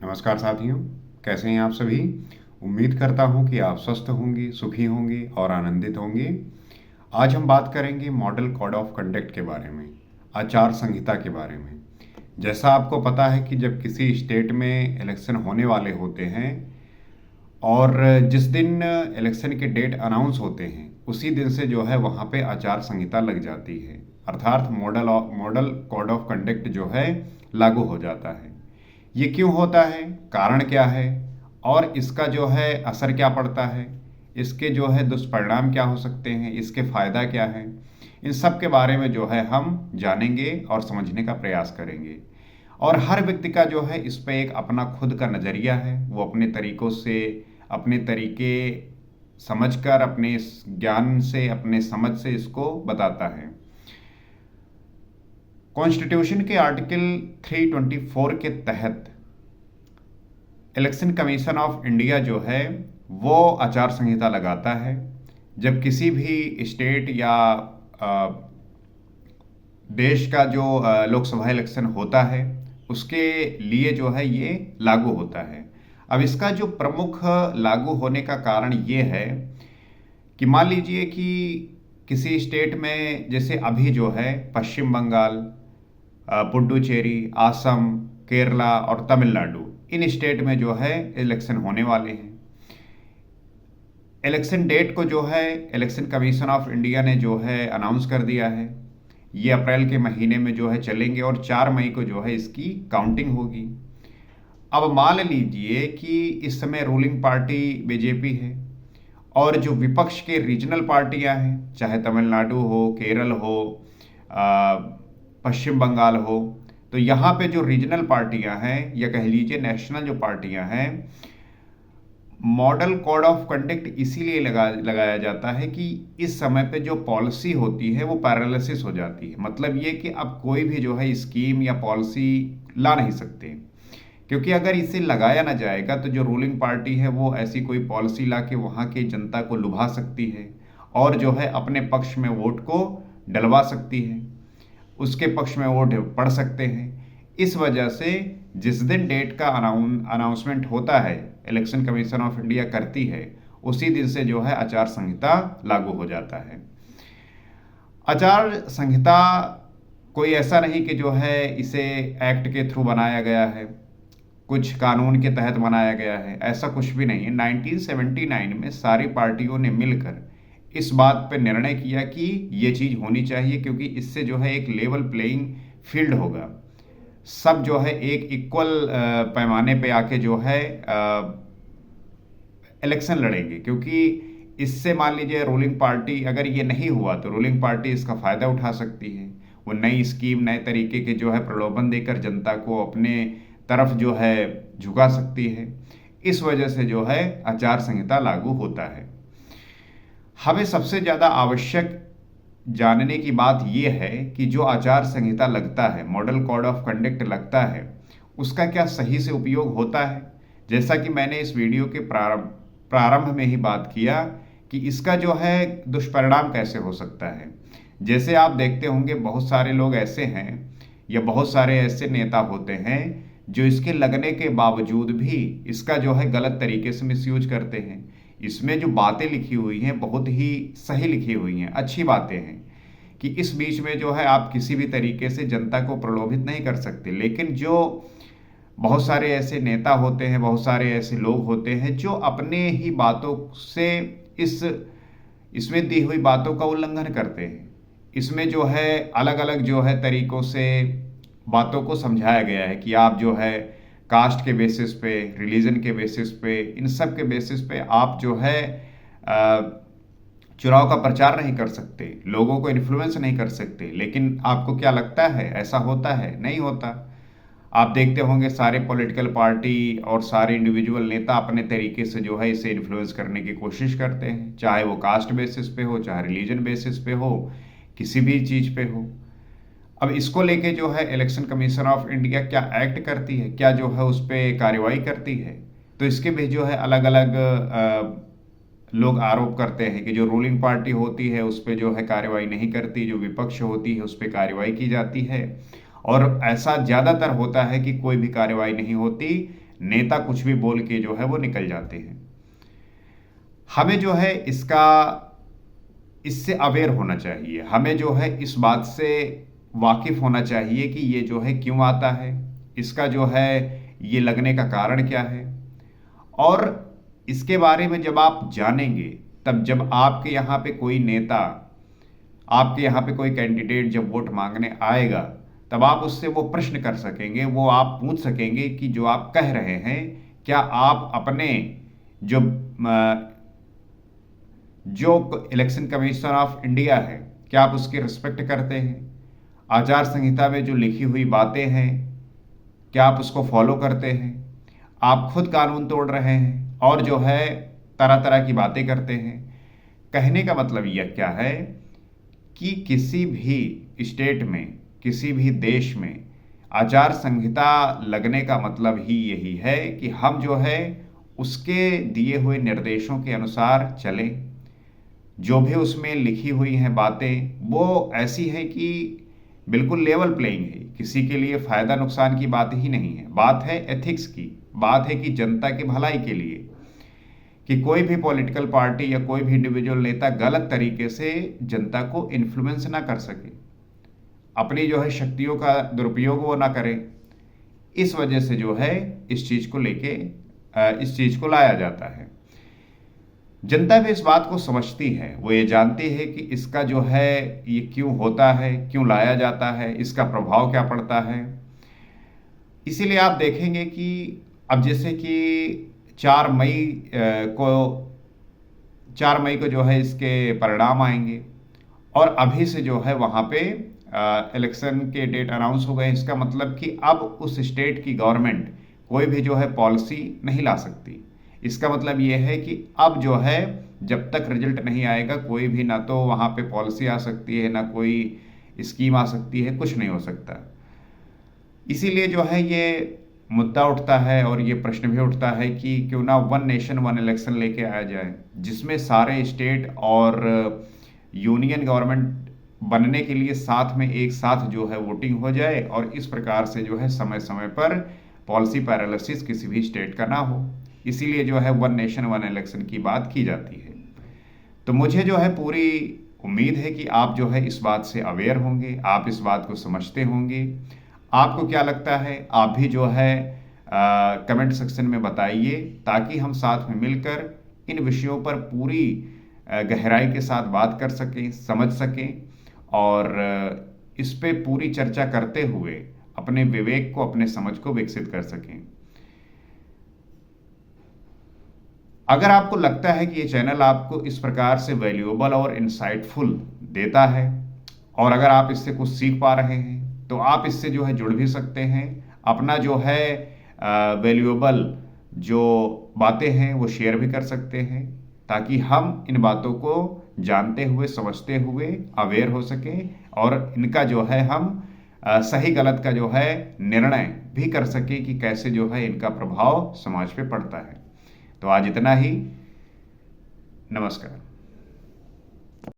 नमस्कार साथियों, कैसे हैं आप सभी। उम्मीद करता हूं कि आप स्वस्थ होंगे, सुखी होंगे और आनंदित होंगे। आज हम बात करेंगे मॉडल कोड ऑफ कंडक्ट के बारे में, आचार संहिता के बारे में। जैसा आपको पता है कि जब किसी स्टेट में इलेक्शन होने वाले होते हैं और जिस दिन इलेक्शन के डेट अनाउंस होते हैं उसी दिन से जो है वहाँ पे आचार संहिता लग जाती है, अर्थात मॉडल कोड ऑफ कंडक्ट जो है लागू हो जाता है। ये क्यों होता है, कारण क्या है और इसका जो है असर क्या पड़ता है, इसके जो है दुष्परिणाम क्या हो सकते हैं, इसके फायदा क्या है, इन सब के बारे में जो है हम जानेंगे और समझने का प्रयास करेंगे। और हर व्यक्ति का जो है इस पे एक अपना खुद का नज़रिया है, वो अपने तरीकों से, अपने तरीके समझकर, अपने ज्ञान से, अपने समझ से इसको बताता है। कॉन्स्टिट्यूशन के आर्टिकल 324 के तहत इलेक्शन कमीशन ऑफ इंडिया जो है वो आचार संहिता लगाता है। जब किसी भी स्टेट या देश का जो लोकसभा इलेक्शन होता है उसके लिए जो है ये लागू होता है। अब इसका जो प्रमुख लागू होने का कारण ये है कि मान लीजिए कि किसी स्टेट में, जैसे अभी जो है पश्चिम बंगाल, पुडुचेरी, असम, केरला और तमिलनाडु, इन स्टेट में जो है इलेक्शन होने वाले हैं। इलेक्शन डेट को जो है इलेक्शन कमीशन ऑफ इंडिया ने जो है अनाउंस कर दिया है। ये अप्रैल के महीने में जो है चलेंगे और 4 मई को जो है इसकी काउंटिंग होगी। अब मान लीजिए कि इस समय रूलिंग पार्टी बीजेपी है और जो विपक्ष के रीजनल पार्टियां हैं, चाहे तमिलनाडु हो, केरल हो, पश्चिम बंगाल हो, तो यहाँ पे जो रीजनल पार्टियां हैं या कह लीजिए नेशनल जो पार्टियां हैं, मॉडल कोड ऑफ कंडक्ट इसीलिए लगाया जाता है कि इस समय पे जो पॉलिसी होती है वो पैरालिसिस हो जाती है। मतलब ये कि अब कोई भी जो है स्कीम या पॉलिसी ला नहीं सकते, क्योंकि अगर इसे लगाया ना जाएगा तो जो रूलिंग पार्टी है वो ऐसी कोई पॉलिसी ला के वहाँ की जनता को लुभा सकती है और जो है अपने पक्ष में वोट को डलवा सकती है, उसके पक्ष में वोट पड़ सकते हैं। इस वजह से जिस दिन डेट का अनाउंसमेंट होता है, इलेक्शन कमीशन ऑफ इंडिया करती है, उसी दिन से जो है आचार संहिता लागू हो जाता है। आचार संहिता कोई ऐसा नहीं कि जो है इसे एक्ट के थ्रू बनाया गया है, कुछ कानून के तहत बनाया गया है, ऐसा कुछ भी नहीं है। 1979 में सारी पार्टियों ने मिलकर इस बात पर निर्णय किया कि ये चीज़ होनी चाहिए, क्योंकि इससे जो है एक लेवल प्लेइंग फील्ड होगा। सब जो है एक इक्वल पैमाने पे आके जो है इलेक्शन लड़ेंगे, क्योंकि इससे मान लीजिए रूलिंग पार्टी, अगर ये नहीं हुआ तो रूलिंग पार्टी इसका फ़ायदा उठा सकती है। वो नई स्कीम, नए तरीके के जो है प्रलोभन देकर जनता को अपने तरफ जो है झुका सकती है। इस वजह से जो है आचार संहिता लागू होता है। हमें सबसे ज़्यादा आवश्यक जानने की बात यह है कि जो आचार संहिता लगता है, मॉडल कोड ऑफ कंडक्ट लगता है, उसका क्या सही से उपयोग होता है। जैसा कि मैंने इस वीडियो के प्रारंभ में ही बात किया कि इसका जो है दुष्परिणाम कैसे हो सकता है। जैसे आप देखते होंगे बहुत सारे लोग ऐसे हैं या बहुत सारे ऐसे नेता होते हैं जो इसके लगने के बावजूद भी इसका जो है गलत तरीके से मिसयूज करते हैं। इसमें जो बातें लिखी हुई हैं बहुत ही सही लिखी हुई हैं, अच्छी बातें हैं कि इस बीच में जो है आप किसी भी तरीके से जनता को प्रलोभित नहीं कर सकते। लेकिन जो बहुत सारे ऐसे नेता होते हैं, बहुत सारे ऐसे लोग होते हैं जो अपने ही बातों से इसमें दी हुई बातों का उल्लंघन करते हैं। इसमें जो है अलग अलग जो है तरीकों से बातों को समझाया गया है कि आप जो है कास्ट के बेसिस पे, रिलीजन के बेसिस पे, इन सब के बेसिस पे आप जो है चुनाव का प्रचार नहीं कर सकते, लोगों को इन्फ्लुएंस नहीं कर सकते। लेकिन आपको क्या लगता है ऐसा होता है? नहीं होता। आप देखते होंगे सारे पॉलिटिकल पार्टी और सारे इंडिविजुअल नेता अपने तरीके से जो है इसे इन्फ्लुएंस करने की कोशिश करते हैं, चाहे वो कास्ट बेसिस पे हो, चाहे रिलीजन बेसिस पे हो, किसी भी चीज़ पे हो। अब इसको लेके जो है इलेक्शन कमीशन ऑफ इंडिया क्या एक्ट करती है, क्या जो है उस पर कार्रवाई करती है, तो इसके भी जो है अलग अलग लोग आरोप करते हैं कि जो रूलिंग पार्टी होती है उस पर जो है कार्रवाई नहीं करती, जो विपक्ष होती है उस पर कार्रवाई की जाती है। और ऐसा ज़्यादातर होता है कि कोई भी कार्रवाई नहीं होती, नेता कुछ भी बोल के जो है वो निकल जाते हैं। हमें जो है इससे अवेयर होना चाहिए, हमें जो है इस बात से वाकिफ होना चाहिए कि ये जो है क्यों आता है, इसका जो है ये लगने का कारण क्या है। और इसके बारे में जब आप जानेंगे, तब जब आपके यहाँ पे कोई नेता, आपके यहाँ पे कोई कैंडिडेट जब वोट मांगने आएगा, तब आप उससे वो प्रश्न कर सकेंगे, वो आप पूछ सकेंगे कि जो आप कह रहे हैं, क्या आप अपने जो जो इलेक्शन कमीशन ऑफ इंडिया है, क्या आप उसकी रिस्पेक्ट करते हैं? आचार संहिता में जो लिखी हुई बातें हैं, क्या आप उसको फॉलो करते हैं? आप खुद कानून तोड़ रहे हैं और जो है तरह तरह की बातें करते हैं। कहने का मतलब यह क्या है कि किसी भी स्टेट में, किसी भी देश में आचार संहिता लगने का मतलब ही यही है कि हम जो है उसके दिए हुए निर्देशों के अनुसार चलें। जो भी उसमें लिखी हुई हैं बातें, वो ऐसी हैं कि बिल्कुल लेवल प्लेइंग है, किसी के लिए फ़ायदा नुकसान की बात ही नहीं है। बात है एथिक्स की, बात है कि जनता की भलाई के लिए, कि कोई भी पॉलिटिकल पार्टी या कोई भी इंडिविजुअल नेता गलत तरीके से जनता को इन्फ्लुएंस ना कर सके, अपनी जो है शक्तियों का दुरुपयोग वो ना करे। इस वजह से जो है इस चीज़ को लेके इस चीज़ को लाया जाता है। जनता भी इस बात को समझती है, वो ये जानती है कि इसका जो है ये क्यों होता है, क्यों लाया जाता है, इसका प्रभाव क्या पड़ता है। इसीलिए आप देखेंगे कि अब जैसे कि 4 मई को 4 मई को जो है इसके परिणाम आएंगे और अभी से जो है वहाँ पे इलेक्शन के डेट अनाउंस हो गए। इसका मतलब कि अब उस स्टेट की गवर्नमेंट कोई भी जो है पॉलिसी नहीं ला सकती। इसका मतलब ये है कि अब जो है जब तक रिजल्ट नहीं आएगा, कोई भी ना तो वहाँ पे पॉलिसी आ सकती है, ना कोई स्कीम आ सकती है, कुछ नहीं हो सकता। इसीलिए जो है ये मुद्दा उठता है और ये प्रश्न भी उठता है कि क्यों ना वन नेशन वन इलेक्शन लेके आया जाए, जिसमें सारे स्टेट और यूनियन गवर्नमेंट बनने के लिए साथ में एक साथ जो है वोटिंग हो जाए और इस प्रकार से जो है समय समय पर पॉलिसी पैरालिसिस किसी भी स्टेट का ना हो। इसीलिए जो है वन नेशन वन इलेक्शन की बात की जाती है। तो मुझे जो है पूरी उम्मीद है कि आप जो है इस बात से अवेयर होंगे, आप इस बात को समझते होंगे। आपको क्या लगता है, आप भी जो है कमेंट सेक्शन में बताइए, ताकि हम साथ में मिलकर इन विषयों पर पूरी गहराई के साथ बात कर सकें, समझ सकें और इस पे पूरी चर्चा करते हुए अपने विवेक को, अपने समझ को विकसित कर सकें। अगर आपको लगता है कि ये चैनल आपको इस प्रकार से वैल्यूएबल और इंसाइटफुल देता है और अगर आप इससे कुछ सीख पा रहे हैं, तो आप इससे जो है जुड़ भी सकते हैं। अपना जो है वैल्यूएबल जो बातें हैं वो शेयर भी कर सकते हैं, ताकि हम इन बातों को जानते हुए, समझते हुए अवेयर हो सकें और इनका जो है हम सही गलत का जो है निर्णय भी कर सकें कि कैसे जो है इनका प्रभाव समाज पे पड़ता है। तो आज इतना ही। नमस्कार।